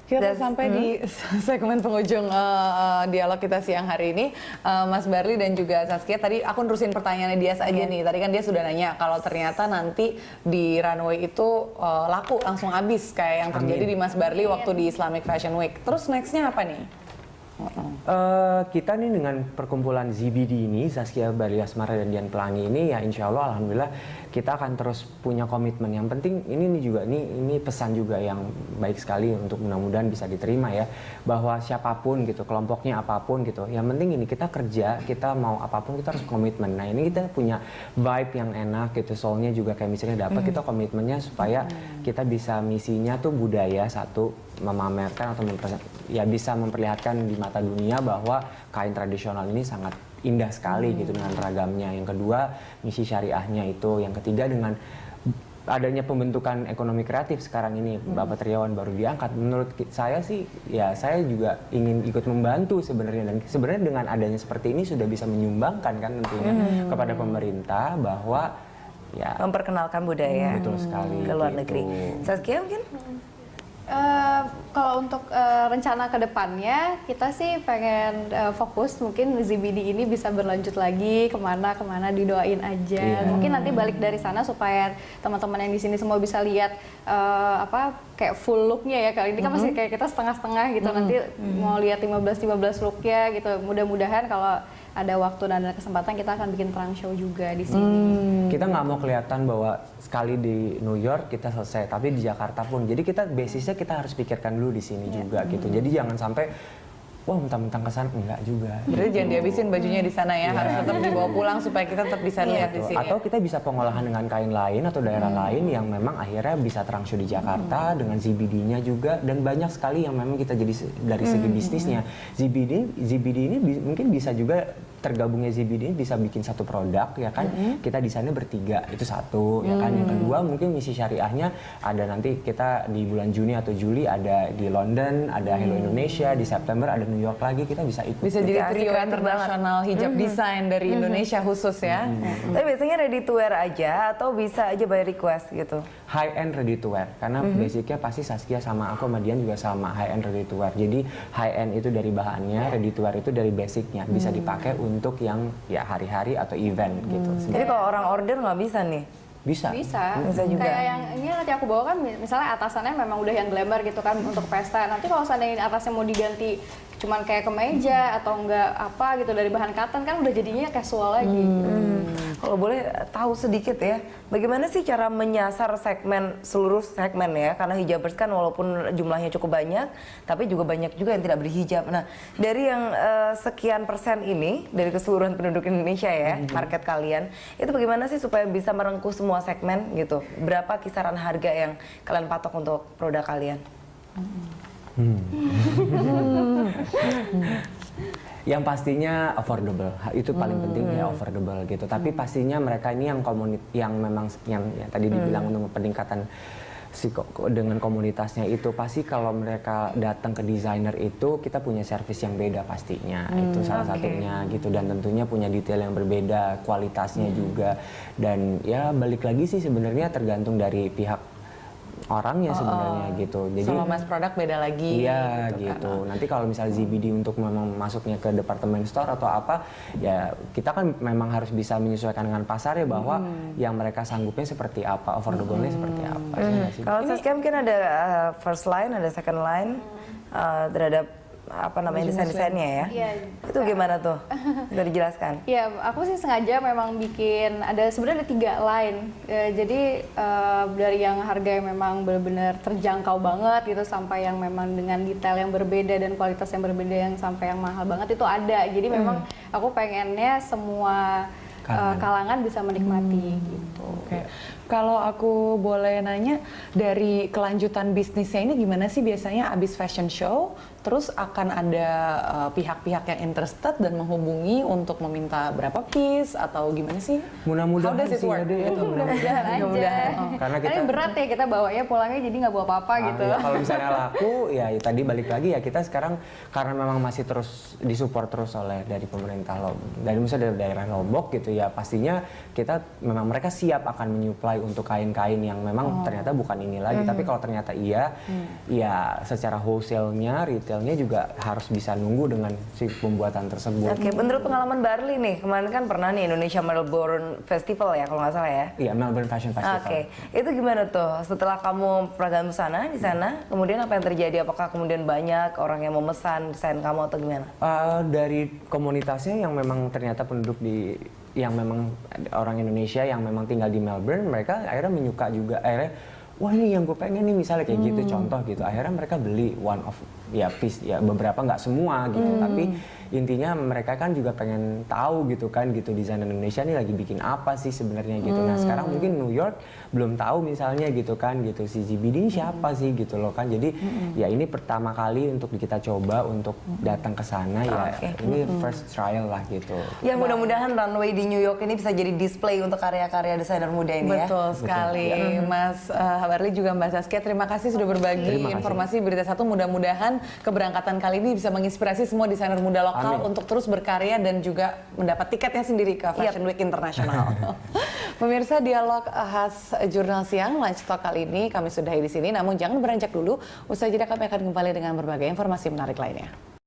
Kita sampai di segmen penghujung dialog kita siang hari ini. Mas Barli dan juga Saskia, tadi aku nerusin pertanyaannya Dias aja nih. Tadi kan dia sudah nanya kalau ternyata nanti di runway itu laku langsung habis kayak yang terjadi di Mas Barli waktu di Islamic Fashion Week. Terus nextnya apa nih? Kita nih dengan perkumpulan ZBD ini, Zaskia, Barli Asmara, dan Dian Pelangi ini, ya insya Allah alhamdulillah kita akan terus punya komitmen. Yang penting ini juga ini pesan juga yang baik sekali untuk mudah-mudahan bisa diterima ya, bahwa siapapun gitu, kelompoknya apapun gitu, yang penting ini kita kerja, kita mau apapun kita harus komitmen. Nah ini kita punya vibe yang enak gitu, soalnya juga kayak misalnya dapat kita komitmennya supaya kita bisa misinya tuh budaya satu, memamerkan atau ya bisa memperlihatkan di mata dunia bahwa kain tradisional ini sangat indah sekali gitu dengan ragamnya. Yang kedua, misi syariahnya itu. Yang ketiga, dengan adanya pembentukan ekonomi kreatif sekarang ini, Bapak Triawan baru diangkat. Menurut saya sih, ya saya juga ingin ikut membantu sebenarnya. Dan sebenarnya dengan adanya seperti ini sudah bisa menyumbangkan kan tentunya kepada pemerintah bahwa ya memperkenalkan budaya betul sekali ke luar gitu. negeri. Saskia mungkin? Kalau untuk rencana ke depannya, kita sih pengen fokus mungkin ZBD ini bisa berlanjut lagi kemana didoain aja. Mungkin nanti balik dari sana supaya teman-teman yang di sini semua bisa lihat kayak full looknya ya. Kali ini kan masih kayak kita setengah-setengah gitu. Nanti mau lihat 15 looknya gitu. Mudah-mudahan kalau ada waktu dan ada kesempatan kita akan bikin perang show juga di sini. Kita nggak mau kelihatan bahwa sekali di New York kita selesai, tapi di Jakarta pun. Jadi kita basisnya kita harus pikirkan dulu di sini juga gitu. Jadi jangan sampai wah mentang-mentang kesana, enggak juga. Berarti jangan dihabisin bajunya di sana ya, harus tetap dibawa pulang supaya kita tetap bisa lihat di sini. Atau kita bisa pengolahan dengan kain lain atau daerah lain yang memang akhirnya bisa terang show di Jakarta dengan ZBD-nya juga, dan banyak sekali yang memang kita jadi dari segi bisnisnya. ZBD ini mungkin bisa juga tergabungnya ZBD ini bisa bikin satu produk ya kan, kita desainnya bertiga, itu satu ya kan. Yang kedua mungkin misi syariahnya ada nanti kita di bulan Juni atau Juli ada di London, ada Hello Indonesia, di September ada New York lagi, kita bisa ikut. Bisa jadi trio internasional hijab desain dari Indonesia khusus ya. Tapi biasanya ready to wear aja atau bisa aja by request gitu? High end ready to wear, karena basicnya pasti Saskia sama aku sama Dian juga sama high end ready to wear. Jadi high end itu dari bahannya, ready to wear itu dari basicnya, bisa dipakai untuk yang ya hari-hari atau event gitu. Jadi kalau orang order nggak bisa nih? Bisa juga. Kayak yang ini nanti aku bawa kan, misalnya atasannya memang udah yang glamour gitu kan untuk pesta. Nanti kalau seandainya atasnya mau diganti cuman kayak kemeja atau enggak apa gitu dari bahan cotton kan udah jadinya casual lagi. Kalau boleh tahu sedikit ya, bagaimana sih cara menyasar seluruh segmen ya? Karena hijabers kan walaupun jumlahnya cukup banyak, tapi juga banyak juga yang tidak berhijab. Nah, dari yang sekian persen ini dari keseluruhan penduduk Indonesia ya, market kalian, itu bagaimana sih supaya bisa merengkuh semua segmen gitu? Berapa kisaran harga yang kalian patok untuk produk kalian? Yang pastinya affordable, itu paling penting ya, affordable gitu. Tapi pastinya mereka ini yang memang yang tadi dibilang untuk peningkatan dengan komunitasnya itu, pasti kalau mereka datang ke desainer itu kita punya servis yang beda pastinya. Itu salah satunya gitu, dan tentunya punya detail yang berbeda, kualitasnya juga. Dan ya balik lagi sih sebenarnya tergantung dari pihak orangnya sebenarnya gitu. Jadi sama mas produk beda lagi. Iya gitu. Nanti kalau misalnya ZBD untuk memang masuknya ke department store atau apa, ya kita kan memang harus bisa menyesuaikan dengan pasar ya, bahwa yang mereka sanggupnya seperti apa, affordable-nya seperti apa. Kalau Saskia mungkin ada first line, ada second line terhadap apa namanya desain-desainnya ya? Iya. Itu gimana tuh? Bisa dijelaskan? Ya, aku sih sengaja memang bikin sebenarnya ada 3 line. Jadi dari yang harga yang memang benar-benar terjangkau banget gitu sampai yang memang dengan detail yang berbeda dan kualitas yang berbeda yang sampai yang mahal banget itu ada. Jadi memang aku pengennya semua kalangan bisa menikmati gitu. Oke. Kalau aku boleh nanya, dari kelanjutan bisnisnya ini gimana sih biasanya abis fashion show, terus akan ada pihak-pihak yang interested dan menghubungi untuk meminta berapa piece atau gimana sih? Mudah-mudahan sih ya deh. Mudah-mudahan aja. Karena kita berat ya kita bawanya pulangnya jadi nggak bawa apa-apa gitu. Ya, kalau misalnya laku ya tadi balik lagi ya, kita sekarang karena memang masih terus disupport terus oleh dari pemerintah dari misalnya dari daerah Lombok gitu ya, pastinya kita memang mereka siap siap akan menyuplai untuk kain-kain yang memang ternyata bukan ini lagi. Tapi kalau ternyata iya, ya secara wholesale-nya, retail-nya juga harus bisa nunggu dengan si pembuatan tersebut. Oke, menurut pengalaman Barli nih, kemarin kan pernah nih Indonesia Melbourne Festival ya kalau nggak salah ya? Iya, Melbourne Fashion Festival. Oke, itu gimana tuh setelah kamu peragaan busana di sana, kemudian apa yang terjadi? Apakah kemudian banyak orang yang memesan desain kamu atau gimana? Dari komunitasnya yang memang ternyata penduduk yang memang orang Indonesia yang memang tinggal di Melbourne, mereka akhirnya menyuka juga, akhirnya wah ini yang gue pengen nih misalnya kayak gitu contoh gitu, akhirnya mereka beli one of ya piece ya, beberapa nggak semua gitu, tapi intinya mereka kan juga pengen tahu gitu kan gitu, desainer Indonesia nih lagi bikin apa sih sebenarnya gitu. Nah sekarang mungkin New York belum tahu misalnya gitu kan gitu, si ZBD ini siapa sih gitu loh kan. Jadi ya ini pertama kali untuk kita coba untuk datang ke sana ya, ini first trial lah gitu. Ya mudah-mudahan runway di New York ini bisa jadi display untuk karya-karya desainer muda ini ya. Betul sekali, Mas Barli juga Mbak Saskia. Terima kasih sudah berbagi informasi Berita Satu. Mudah-mudahan keberangkatan kali ini bisa menginspirasi semua desainer muda lokal untuk terus berkarya dan juga mendapat tiketnya sendiri ke Fashion Week Internasional. Pemirsa, dialog khas Jurnal Siang Lunch Talk kali ini kami sudahi di sini. Namun jangan beranjak dulu. Usai jeda kami akan kembali dengan berbagai informasi menarik lainnya.